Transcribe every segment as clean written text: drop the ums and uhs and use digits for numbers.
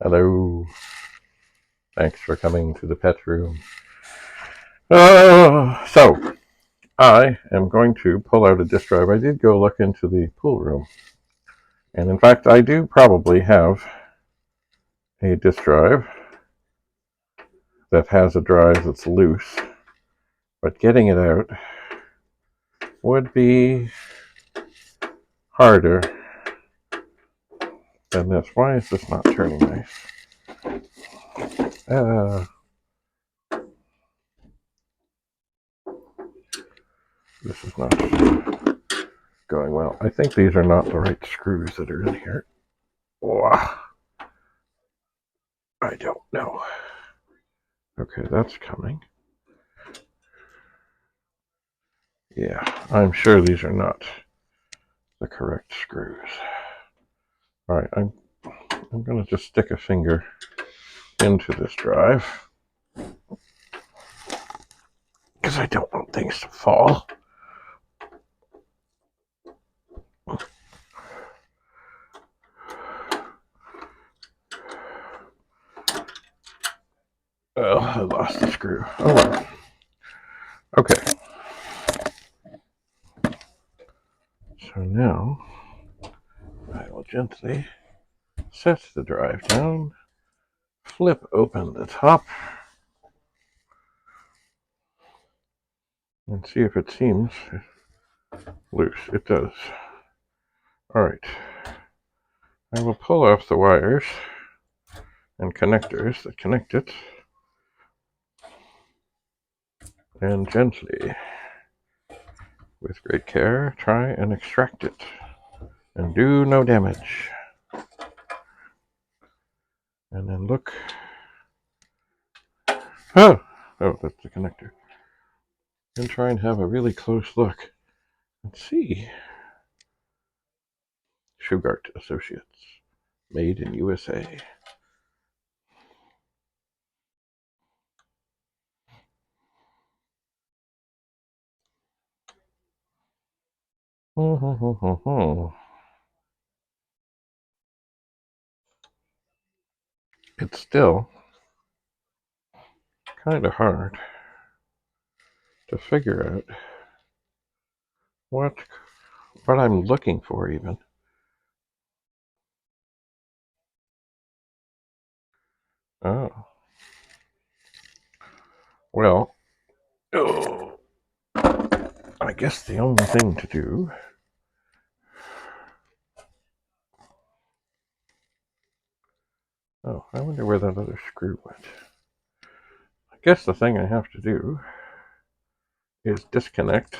Hello. Thanks for coming to the pet room. So, I am going to pull out a disk drive. I did go look into the pool room. And in fact, I do probably have a disk drive that has a drive that's loose. But getting it out would be harder than this. Why is this not turning nice? This is not going well. I think these are not the right screws that are in here. Oh, I don't know. Okay, that's coming. Yeah, I'm sure these are not the correct screws. All right, I'm going to just stick a finger into this drive because I don't want things to fall. Oh, I lost the screw. Oh well. Okay. So now I will gently set the drive down, flip open the top, and see if it seems loose. It does. All right. I will pull off the wires and connectors that connect it, and gently, with great care, try and extract it and do no damage. And then look. Oh, that's the connector. And try and have a really close look. Let's see. Shugart Associates, made in USA. It's still kind of hard to figure out what I'm looking for even. Oh. Well, I guess the only thing to do I wonder where that other screw went. I guess the thing I have to do is disconnect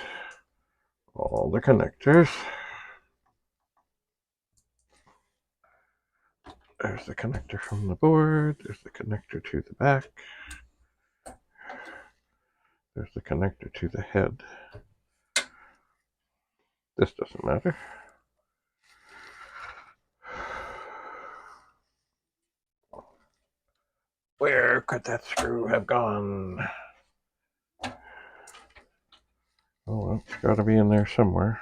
all the connectors. There's the connector from the board. There's the connector to the back. There's the connector to the head. This doesn't matter. Where could that screw have gone? Oh, it's got to be in there somewhere.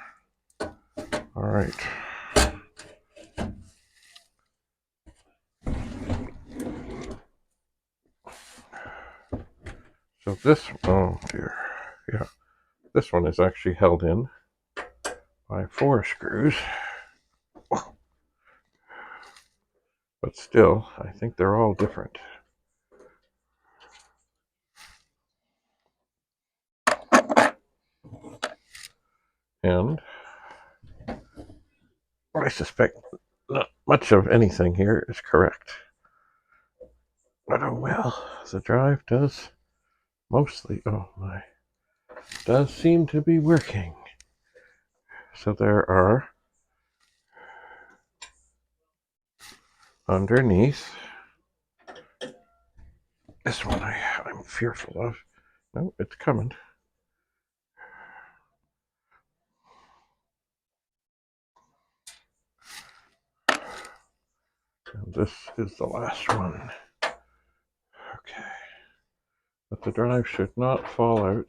All right. So this, oh dear, yeah, this one is actually held in by 4 screws. But still, I think they're all different. And I suspect not much of anything here is correct. But oh well, the drive does mostly, does seem to be working. So there are underneath this one I'm fearful of. No, it's coming. And this is the last one. Okay. But the drive should not fall out.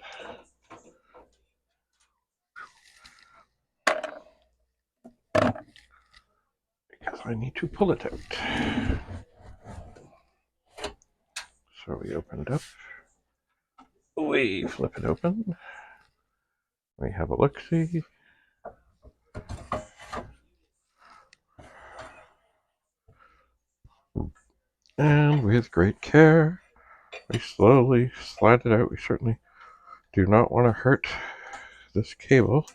Because I need to pull it out. So we open it up. We flip it open. We have a look-see. And with great care, we slowly slide it out. We certainly do not want to hurt this cable.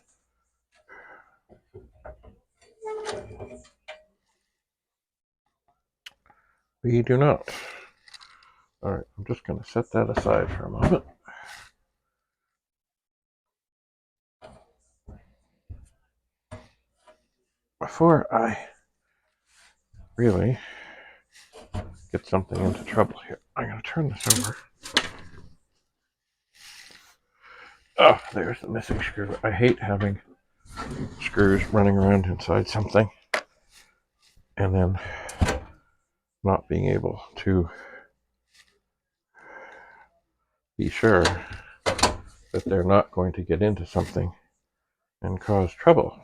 We do not. Alright, I'm just going to set that aside for a moment. Before I really get something into trouble here, I'm going to turn this over. Oh, there's the missing screw. I hate having screws running around inside something and then not being able to be sure that they're not going to get into something and cause trouble.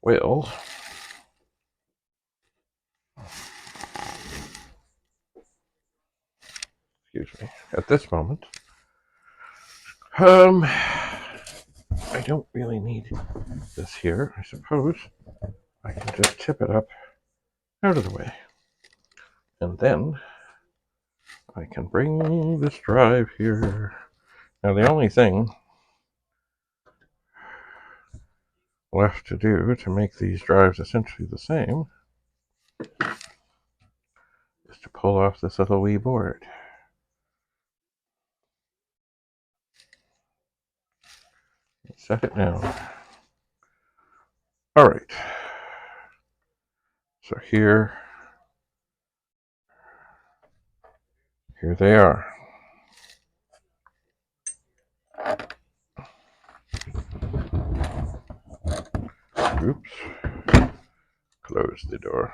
Well, excuse me, at this moment, I don't really need this here. I suppose I can just tip it up out of the way. And then I can bring this drive here. Now the only thing left to do to make these drives essentially the same is to pull off this little wee board. Set it down. Alright. So here they are. Oops. Close the door.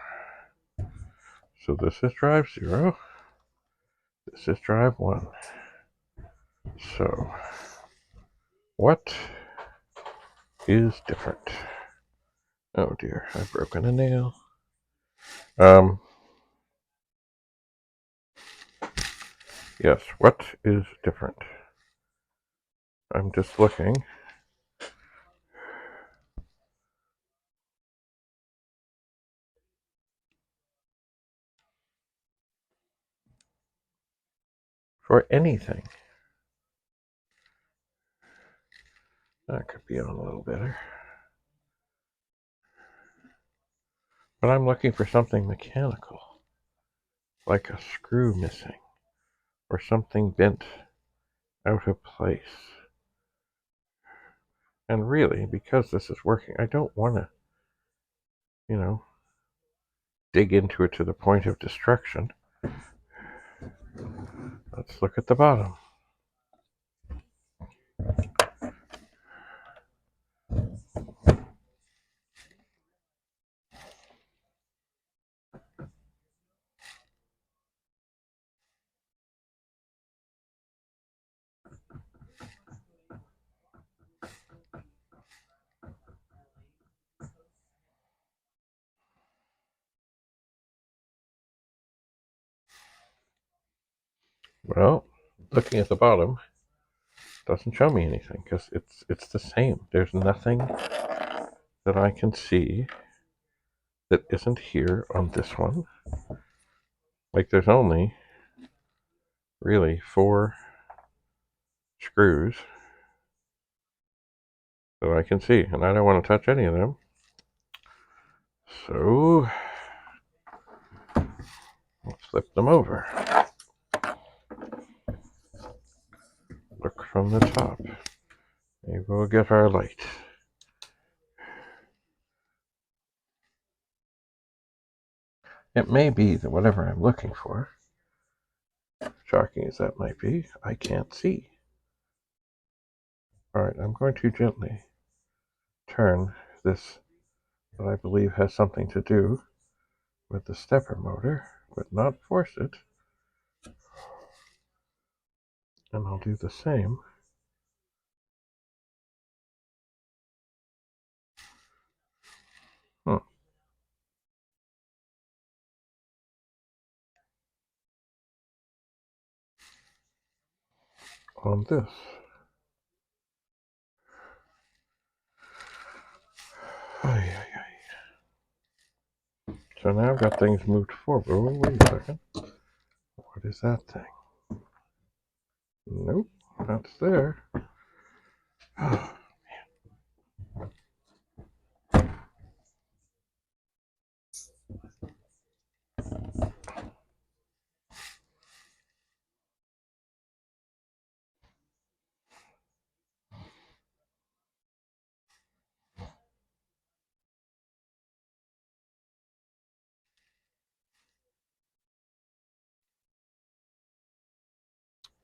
So this is drive 0. This is drive 1. So what is different? Oh dear, I've broken a nail. Yes, what is different? I'm just looking. For anything. That could be on a little better. But I'm looking for something mechanical, like a screw missing, or something bent out of place. And really, because this is working, I don't want to, dig into it to the point of destruction. Let's look at the bottom. Well, looking at the bottom doesn't show me anything because it's the same. There's nothing that I can see that isn't here on this one. Like there's only really 4 screws that I can see, and I don't want to touch any of them. So let's flip them over. Look from the top. Maybe we'll get our light. It may be that whatever I'm looking for, shocking as that might be, I can't see. Alright, I'm going to gently turn this that I believe has something to do with the stepper motor, but not force it. And I'll do the same. on this. So now I've got things moved forward. Oh, wait a second. What is that thing? Nope, that's there.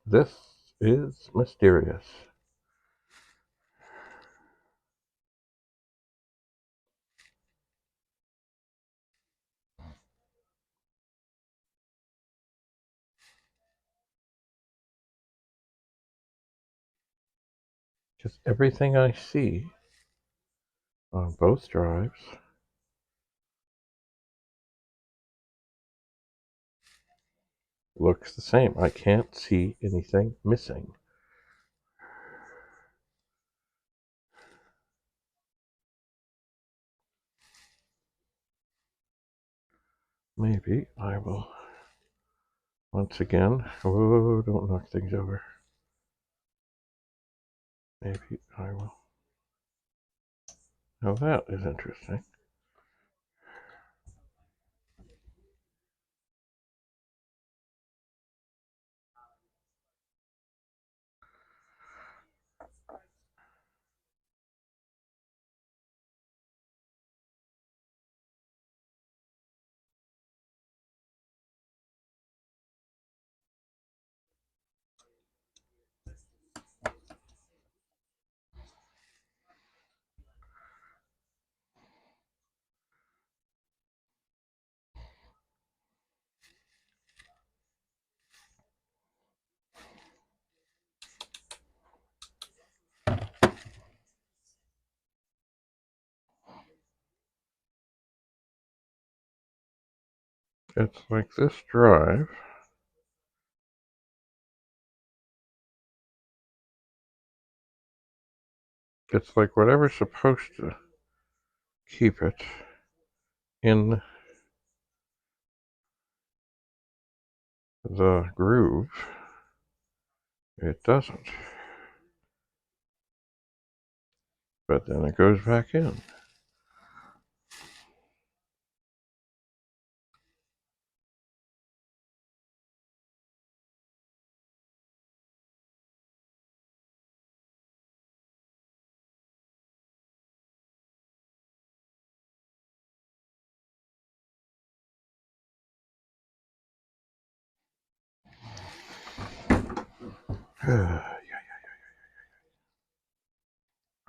This is mysterious. Just everything I see on both drives looks the same. I can't see anything missing. Maybe I will, once again, whoa, don't knock things over. Maybe I will. Now that is interesting. It's like this drive it's like whatever's supposed to keep it in the groove, it doesn't. But then it goes back in.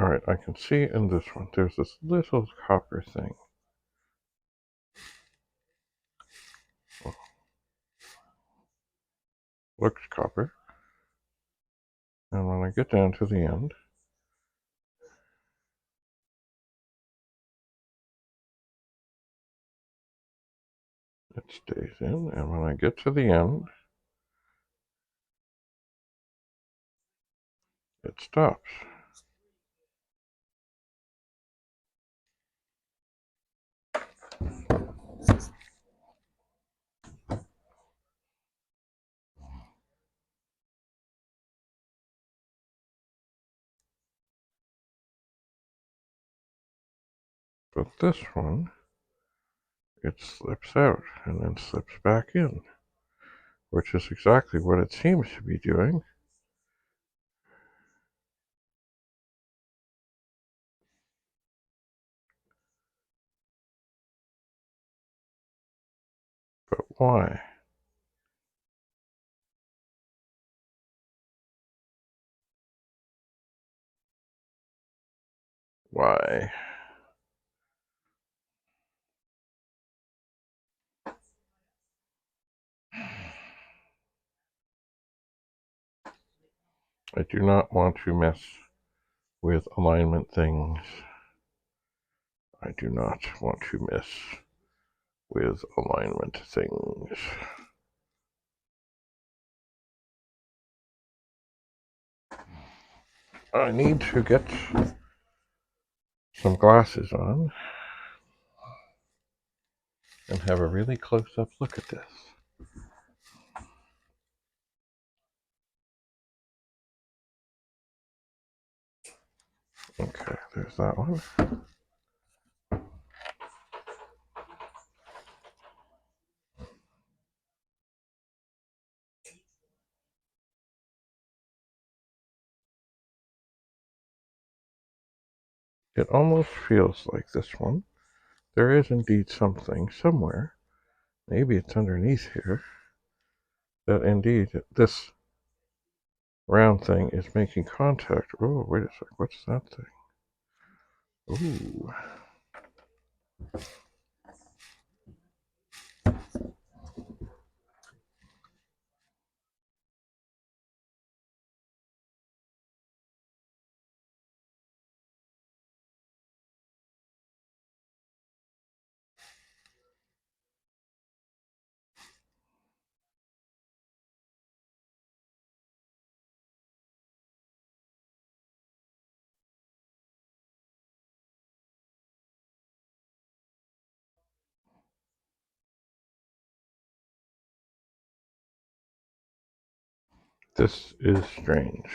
Alright, I can see in this one, there's this little copper thing. Looks copper. And when I get down to the end, it stays in, and when I get to the end, it stops. But this one, it slips out and then slips back in, which is exactly what it seems to be doing. But why? Why? I do not want to mess with alignment things. I do not want to mess with alignment things. I need to get some glasses on and have a really close-up look at this. Okay, there's that one. It almost feels like this one. There is indeed something somewhere, maybe it's underneath here, that indeed this round thing is making contact. Oh, wait a sec, what's that thing? Ooh. This is strange.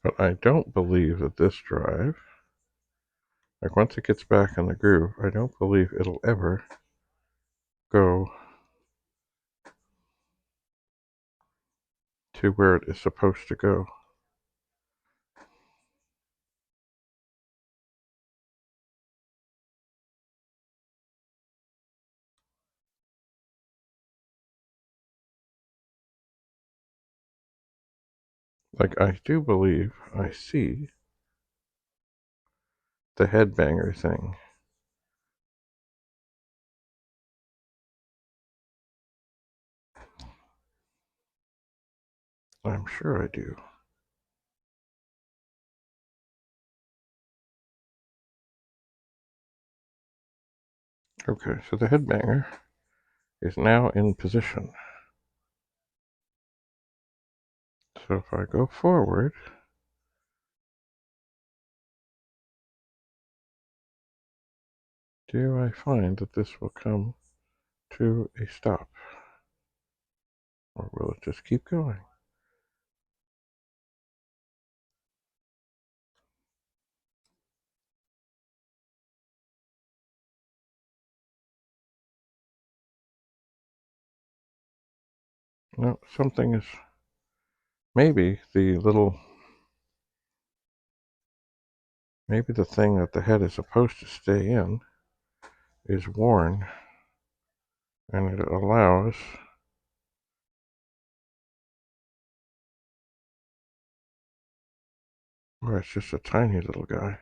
But I don't believe that this drive, like once it gets back in the groove, I don't believe it'll ever go to where it is supposed to go. Like, I do believe I see the headbanger thing. I'm sure I do. Okay, so the headbanger is now in position. So if I go forward, do I find that this will come to a stop? Or will it just keep going? No, something is, maybe the little, maybe the thing that the head is supposed to stay in is worn, and it allows or it's just a tiny little guy.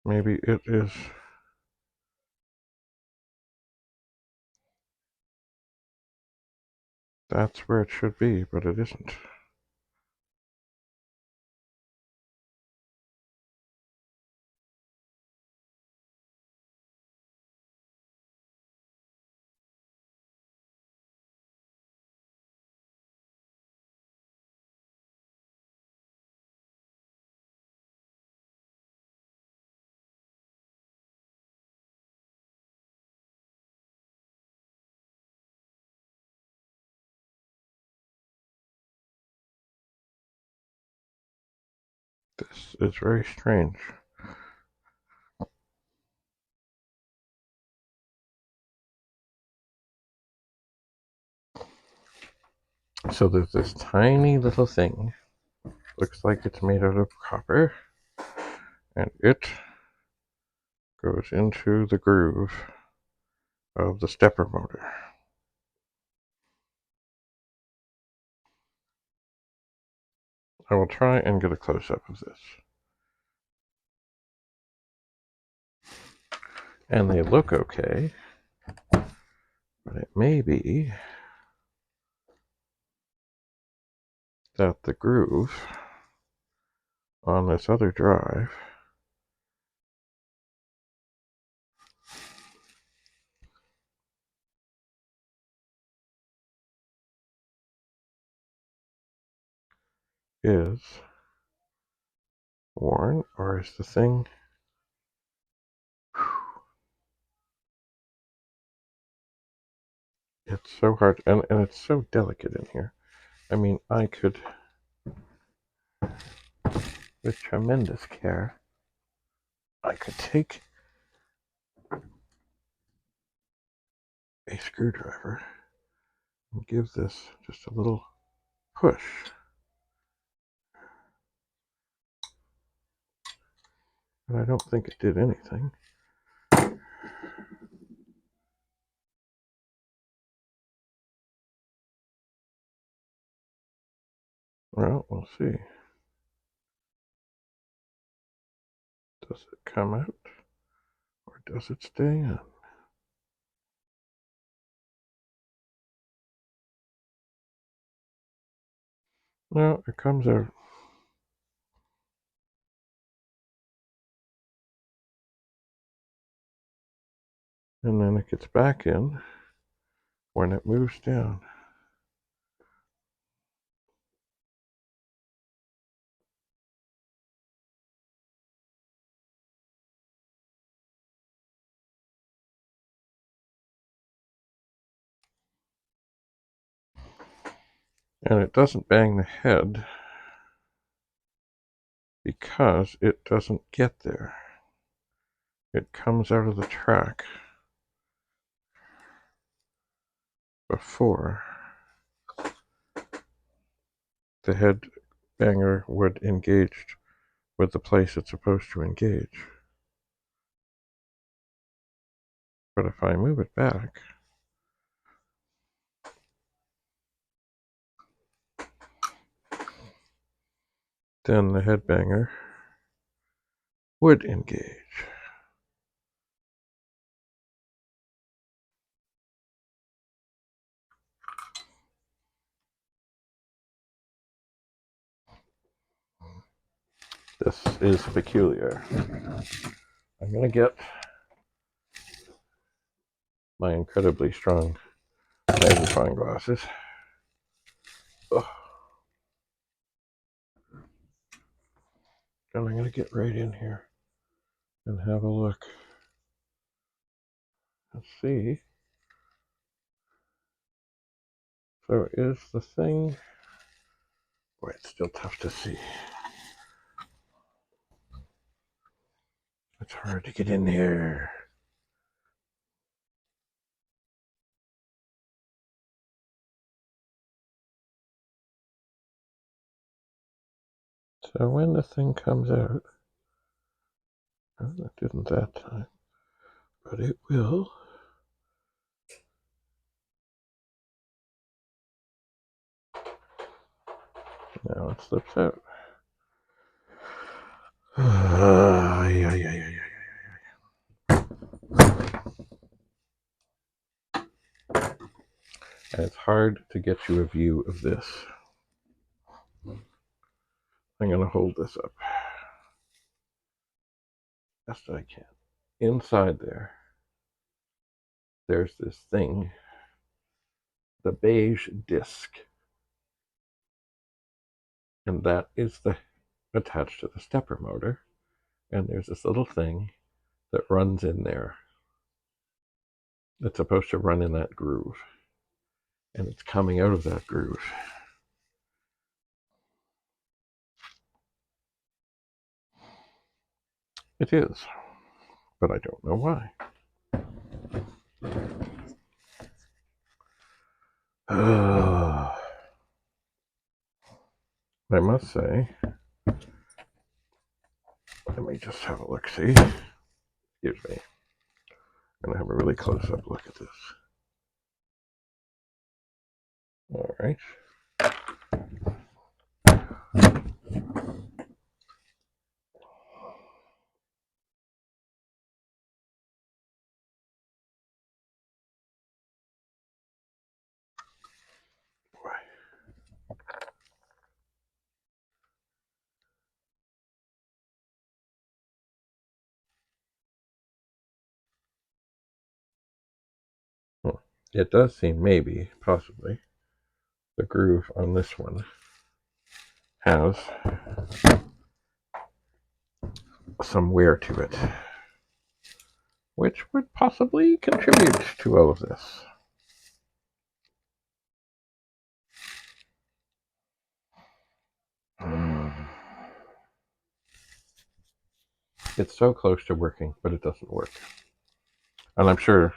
Maybe it is. That's where it should be, but it isn't. This is very strange. So there's this tiny little thing, looks like it's made out of copper, and it goes into the groove of the stepper motor. I will try and get a close-up of this. And they look okay, but it may be that the groove on this other drive is worn, or is the thing... It's so hard, and it's so delicate in here. I mean, I could, with tremendous care, I could take a screwdriver and give this just a little push. And I don't think it did anything. Well, we'll see. Does it come out, or does it stay in? No, it comes out. And then it gets back in when it moves down. And it doesn't bang the head because it doesn't get there. It comes out of the track before the head banger would engage with the place it's supposed to engage. But if I move it back, then the head banger would engage. This is peculiar. I'm going to get my incredibly strong magnifying glasses. Ugh. And I'm going to get right in here and have a look. Let's see. So is the thing... Boy, it's still tough to see. It's hard to get in here. So when the thing comes out, oh, it didn't that time, but it will. Now it slips out. And it's hard to get you a view of this. I'm going to hold this up best I can. Inside there, there's this thing, the beige disc, and that is attached to the stepper motor. And there's this little thing that runs in there. It's supposed to run in that groove, and it's coming out of that groove. It is, but I don't know why. I must say, let me just have a look-see. Excuse me. I'm going to have a really close-up look at this. All right. It does seem, maybe, possibly, the groove on this one has some wear to it, which would possibly contribute to all of this. It's so close to working, but it doesn't work. And I'm sure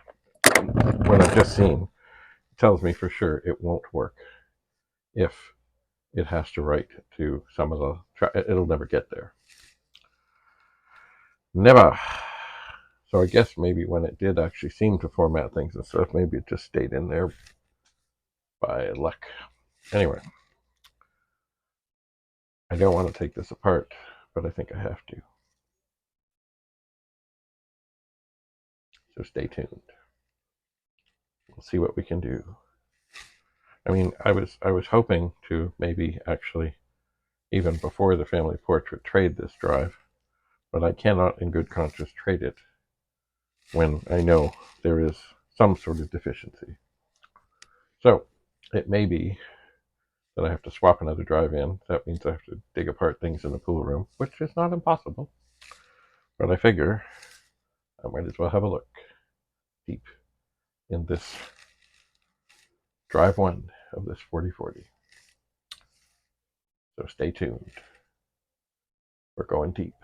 what I've just seen tells me for sure it won't work if it has to write to some of the... It'll never get there. Never. So I guess maybe when it did actually seem to format things and stuff, maybe it just stayed in there by luck. Anyway, I don't want to take this apart, but I think I have to. So stay tuned. We'll see what we can do. I mean, I was hoping to maybe actually, even before the family portrait, trade this drive, but I cannot in good conscience trade it when I know there is some sort of deficiency. So it may be that I have to swap another drive in. That means I have to dig apart things in the pool room, which is not impossible. But I figure I might as well have a look deep in this drive 1 of this 4040. So stay tuned. We're going deep.